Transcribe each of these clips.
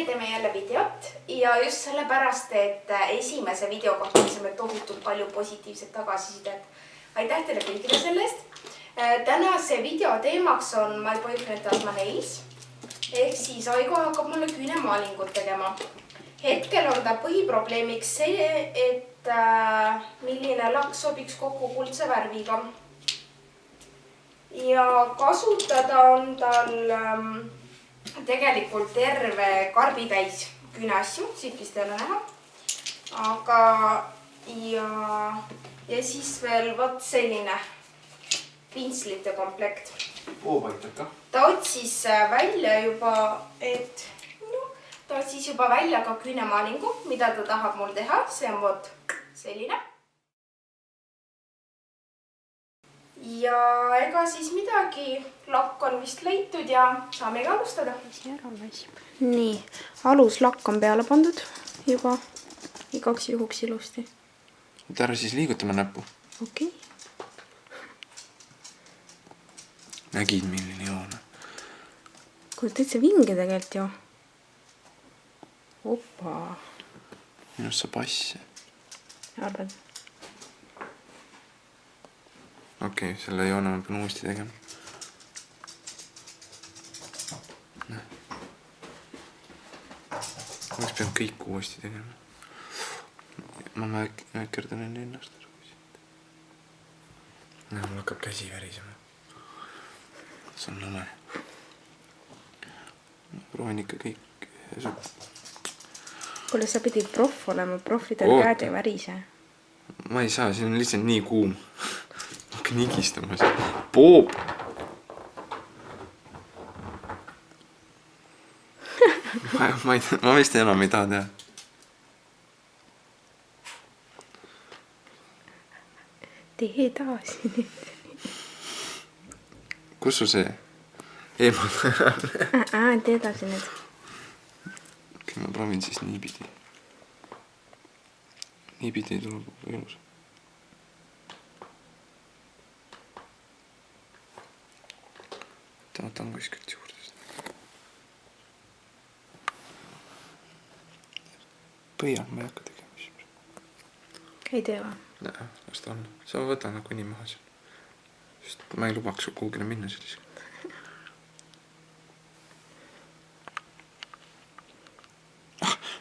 teeme jälle videot ja just sellepärast, et esimese video kohta saime tohutult palju positiivset tagasisidet. Aitäh teile kõigile selle eest. Tänase video teemaks on My Boyfriend Does My Nails. Ehk siis Aigo hakkab mulle küünemaalingut tegema. Hetkel on ta põhiprobleemiks see, et milline lakk sobiks kokku kuldse värviga. Ja kasutada on tal tegelikult terve karbitäis küüneasju, siit vist ei ole näha. Aga ja siis veel võt selline pintslite komplekt. Puupaitaka. Ta otsis välja juba, ka küünemaalingu, mida ta tahab mul teha. See on võt selline. Ja ega siis midagi, lakk on vist leitud ja saamegi alustada. Nii, aluslakk on peale pandud juba igaks juhuks ilusti. Ära siis liigutame näppu. Okei. Nägid milline joone. Kui täitsa vinge tegelikult ju. Opa. Minust saab asja. Arvad? Okei, selle joone ma pean uuesti tegema. Oleks pean kõik uuesti tegema. Ma mäkerdan enne ennast. Mul hakkab käsi värisema. See on nõme. Ma proovin ikka kõik. Kuule, sa pidid proff olema. Proffidel käed ei värise. Ma ei saa, siin on lihtsalt nii kuum. Hakkan higistama siin. Poob! Ma vist enam ei taha teha. Tee taasi nüüd. Kus sul see? Eemal. Tee taasi nüüd. Okei, ma proovin siis niipidi. Niipidi tuleb ilus. Ta on kuskilt juurde. Põhjal ma ei hakka tegema. Ei tee või? Näe, las ta on. Sa võta nagu nii maha seal. Sest ma ei lubaks kuhugile minna sellisega.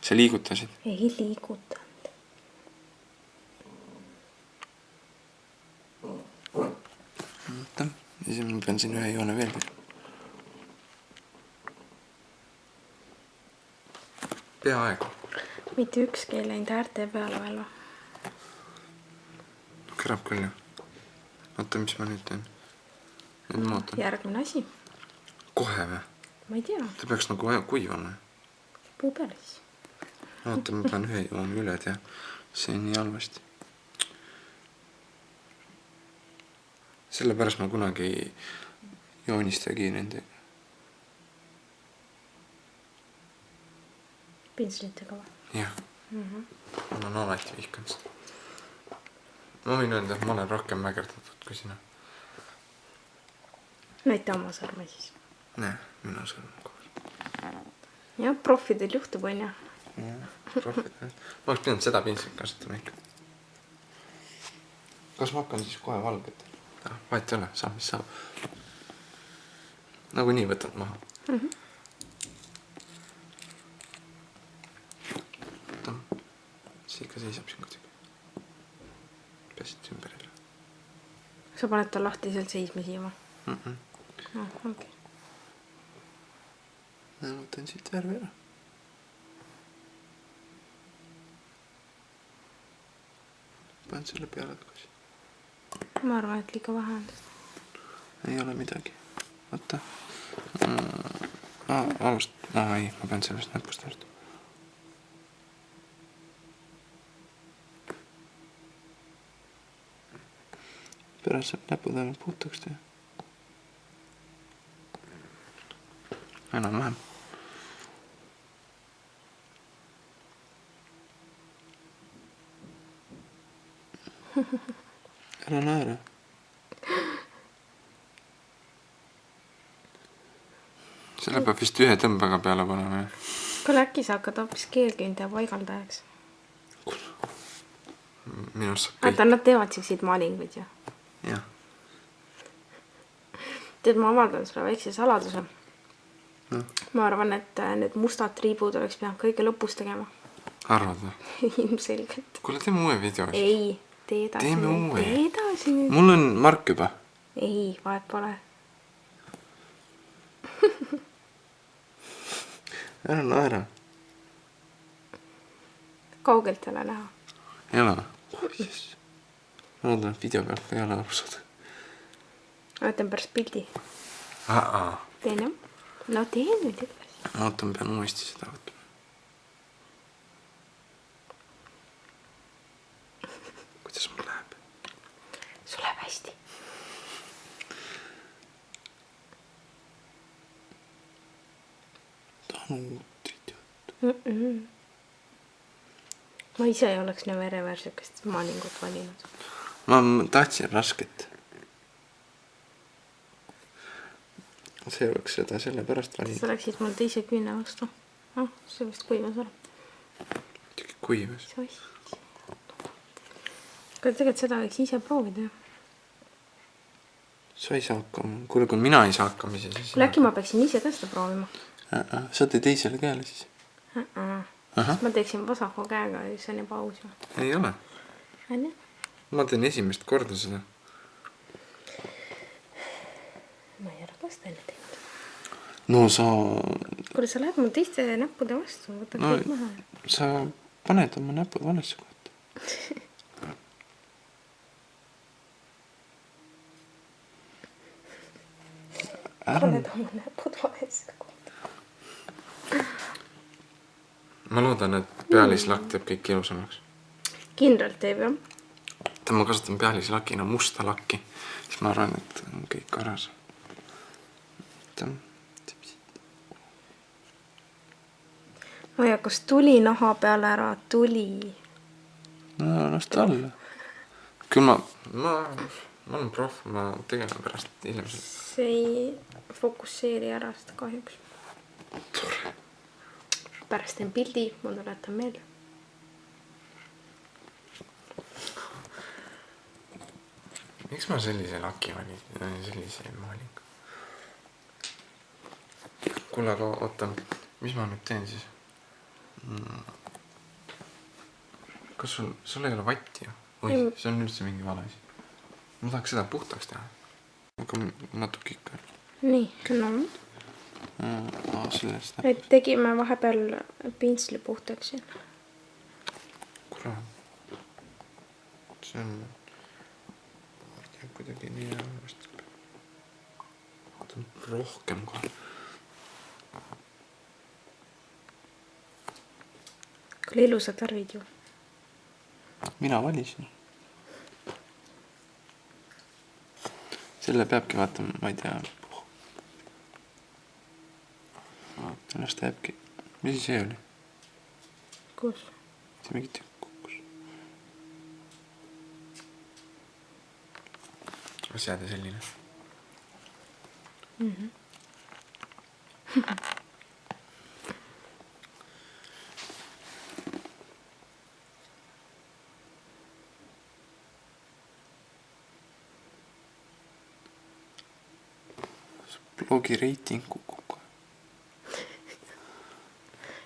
Sa liigutasid? Ei liigutanud. Võta. Ja siis ma pean siin ühe joone veel tegema. Peaaegu. Mitte ükski ei läinud äärte peale veel või? Kõrab küll ju. Oota, mis ma nüüd teen? Nüüd ma ootan. Järgmine asi. Kohe või? Ma ei tea. Ta peaks nagu kuivama. Puu peale siis. Oota, ma pean ühe joone üle teha. See on nii halvasti. Sellepärast ma kunagi ei joonistagi nendega. Pintslitega või? Jah. Ma olen alati vihkanud seda. Ma võin öelda, et ma olen rohkem mägerdatud kui sina. Näita oma sõrme siis. Näe, minu sõrm koos. Jah, proffidel juhtub on ja. Proffidel. Ma oleks pidanud seda pinslit kasutama ikka. Kas ma hakkan siis kohe valget? Vahet ei ole, saab mis saab. Nagu nii võtad maha. See ikka seisab siin kuidagi. Peasid ümber jälle. Sa paned ta lahti sealt seisma siia või? Okei. Ma võtan siit värvi ära. Panen selle peale tagasi. Ma arvan, et liiga vähe on seda. Ei ole midagi. Võtta. Ei, ma pean sellest näpust ära. Pärast saab näpud ainult puhtaks teha. Enam vähem. Ära naera. selle peab vist ühe tõmbega peale panema. kuule, äkki sa hakkad hoopis keelküünte paigaldajaks? Minu arust saab vaata, nad teevad siukseid maalinguid ju. Jah. tead, ma avaldan sulle väikse saladuse. No. Ma arvan, et need mustad triibud oleks pidanud kõige lõpus tegema. Arvad või? Ilmselgelt. Kuule, teeme uue video. Ei, tee edasi. Teeme uue. Tee edasi nüüd. Mul on mark juba. Ei, vahet pole. Ära naera. Kaugelt ei ole näha. Ei ole või? Ma loodan, et video pealt ei ole aru saada. Ma võtan pärast pildi. Teen jah? No tee nüüd edasi. Oota, ma pean uuesti seda võtma. Kuidas mul läheb? Sul läheb hästi. Tahan uutrit jutt. Ma ise ei oleks nii verevärsukest maalingut valinud. Ma tahtsin rasket. See oleks seda sellepärast valinud. Sa läksid mul teise küüne vastu. See vist kuivas ära. Muidugi kuivas. Kuule, tegelikult seda võiks ise proovida. Sa ei saa hakkama. Kuule, kui mina ei saa hakkama, siis... Kuule, äkki ma peaksin ise ka seda proovima. Sa tee teisele käele siis. Ma teeksin vasaku käega ja siis on juba aus. Ei ole. Ma teen esimest korda seda. Ma ei ole kas teile teinud. No sa... Kuule, sa lähed mul teiste näppude vastu. Võta kõik maha. Sa paned oma näpud valesse kohta. Paned oma näpud valesse kohta. Ma loodan, et pealislakk teeb kõik ilusamaks. Kindralt teeb, jah? Ma kasutan pealislakina musta lakki. Siis ma arvan, et on kõik korras. Oja, kas tuli naha peale ära? Tuli. No, las ta alla. Küll ma olen prof, ma tegelen pärast ilmselt. See ei fokusseeri ära seda kahjuks. Tore. Pärast teen pildi, ma tuletan meelde. Miks ma sellise laki valin? Sellise maalingu. Kuule, aga oota, mis ma nüüd teen siis? Kas sul ei ole vatti ju? Või see on üldse mingi vale asi? Ma tahaks seda puhtaks teha. Aga natuke ikka. Nii, no. Sellest Et tegime vahepeal pintsli puhtaks siin. Kurat. See on... kuidagi nii hästi. Rohkem kohe. Kuule, ilusad värvid ju. Mina valisin. Selle peabki vaatama, ma ei tea. Ennast jääbki. Mis see oli? Kus? See mingi tükk kukkus. Kas jääda selline? Blogi reiting kukub.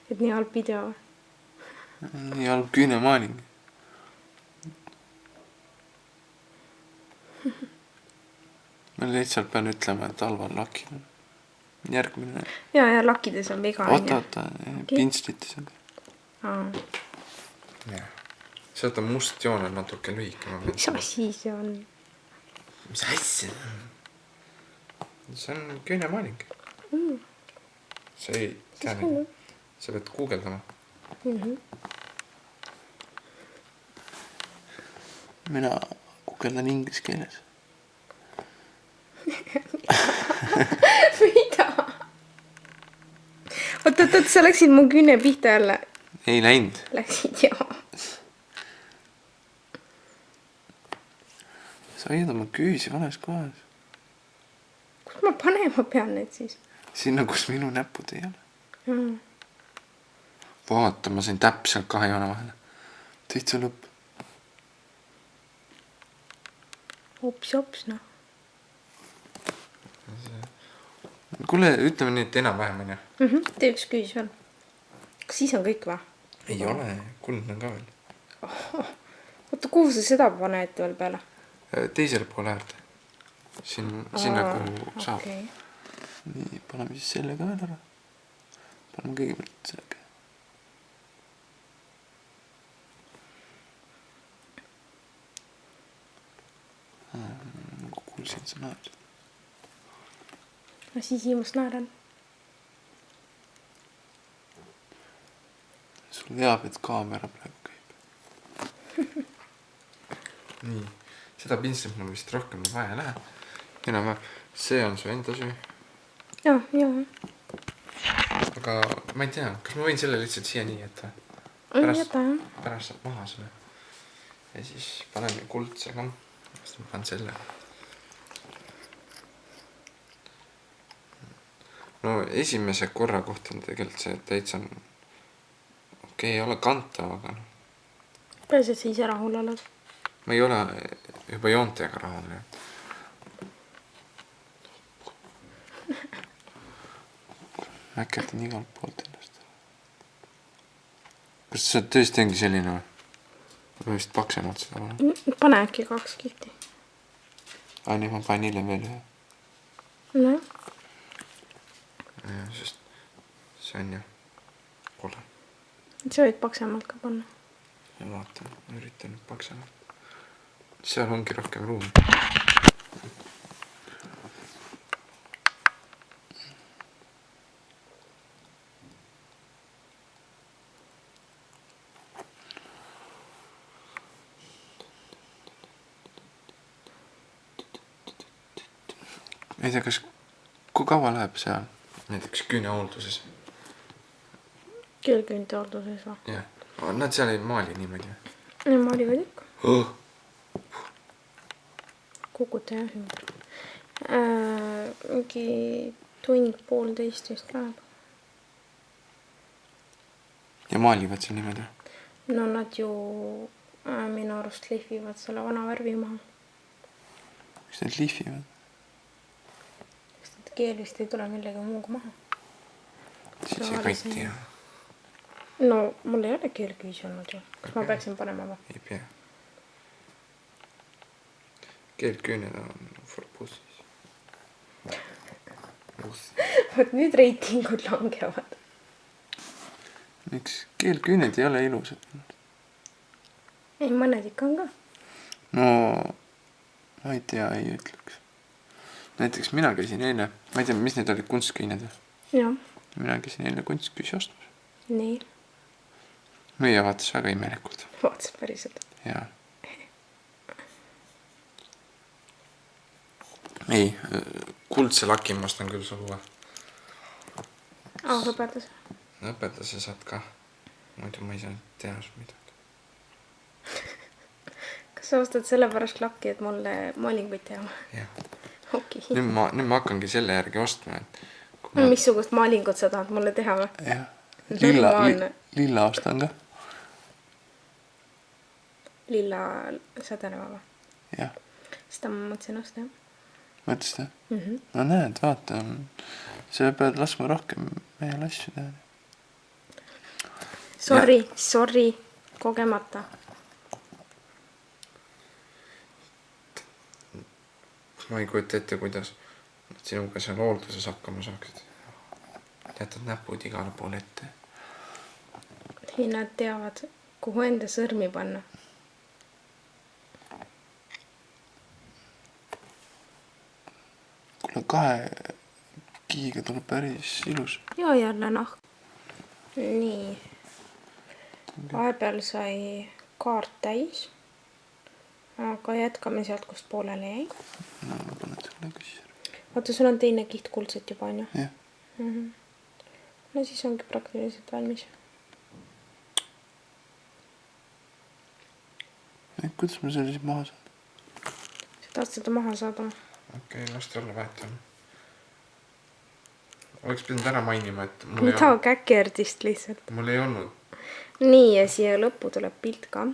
Et nii halb video. Nii halb küünemaaling. Ma lihtsalt pean ütlema, et halval lakil on. Järgmine. Ja lakkides on viga. Oota, pintslites on. Sealt on must joon on natuke lühike. Mis asi see on? Mis asja? See on küünemaaling. Sa ei tea neid. Sa pead guugeldama. Mina guugeldan inglise keeles. Mida? Oot, sa läksid mu küüne pihta jälle. Ei läinud. Läksid, jah. Sa hoiad oma küüsi vales kohas. Kus ma panema pean need siis? sinna, kus minu näpud ei ole. Vaata, ma sain täpselt 2 joone vahele. Täitsa lõpp. Hops, noh. Kuule, ütleme nii, et enam-vähem on ju. Tee üks küüs veel. Kas siis on kõik või? Ei ole, kuldne on ka veel. Oota, kuhu sa seda paned veel peale? Teisele poole äärde. Sinna kuhu saab. Okay. Nii, paneme siis selle ka veel ära. Paneme kõigepealt selle ka. Nagu kuulsin, sa naersid. Ma siis ilmast naeran. Sul veab, et kaamera praegu käib. Nii, seda pintslit mul vist rohkem vaja ei lähe. Enam-vähem, see on su enda süü. Jaa. Aga ma ei tea, kas ma võin selle lihtsalt siia nii jätta? Jäta, jah. Pärast saab maha selle. Ja siis panen kuldse ka. Siis ma panen selle. No esimese korra kohta on tegelikult see täitsa okei, ei ole kantav, aga Peaasi, et siis rahul oled. ma ei ole juba joontega rahul. Mäkerdan igalt poolt ennast. Kas see tõesti ongi selline või? Ma vist paksemalt seda olen. Pane äkki 2 kilti. Nii, ma panen hiljem veel ühe. No. Ja, sest see on ju pole. Sa võid paksemalt ka panna. Ja vaatan, ma üritan nüüd paksemalt. Seal ongi rohkem ruumi. Ei tea, kas kui kaua läheb seal näiteks küünehoolduses? Keelküünte hoolduses või? Jah, nad seal ei maali niimoodi. Need maalivad ikka. Oh. Kukuta jah ümber. Mingi 1-1,5 vist läheb. Ja maalivad seal niimoodi? No nad ju minu arust lihvivad selle vana värvi maha. Kas need lihvivad? Keel vist ei tule millegi muuga maha. Siis ei katti jah. No mul ei ole keelküüsi olnud ju. Kas ma peaksin panema või? Ei pea. Keelküüned on for pussies. Vot nüüd reitingud langevad. Miks? Keelküüned ei ole ilusad. Ei, mõned ikka on ka. No, ma ei tea, ei ütleks. Näiteks mina käisin eile, ma ei tea, mis need olid, kunstküüned. Jah. Mina käisin eile kunstküüsi ostmas. Nii. Müüja vaatas väga imelikult. Vaatas päriselt. Jaa. Ei, kuldse laki ma ostan küll sulle. Õpetas. Õpetase saad ka. Muidu ma ei saa teha su midagi. Kas sa ostad selle pärast lakki, et mulle maalinguid teha? Jah. Okei. Nüüd ma hakkangi selle järgi ostma, et Missugust maalingut sa tahad mulle teha või? jah. Normaalne. Lilla ostan ka. Lilla sädeneva või? Jah. Seda ma mõtlesin osta, jah. Mõtlesid jah? No näed, vaata. Sa pead laskma rohkem mehel asju teha. Sorry, kogemata. Ma ei kujuta ette, kuidas sinuga seal hoolduses hakkama saaksid. Jätad näpud igale poole ette. Ei, nad teavad, kuhu enda sõrmi panna. Kuule, 2 kiiga tuleb päris ilus. Ja jälle nahk. Nii. Vahepeal sai kaart täis. Aga jätkame sealt, kust poolele jäi. No, ma panen selle küsi. Vaata, sul on teine kiht kuldset juba, on ju? Jah. No siis ongi praktiliselt valmis. Kuidas ma selle siis maha saan? Sa tahad seda maha saada? Okei, las ta olla, vahetame. oleks pidanud ära mainima, et mul mida käkerdist lihtsalt. mul ei olnud. nii, ja siia lõppu tuleb pilt ka.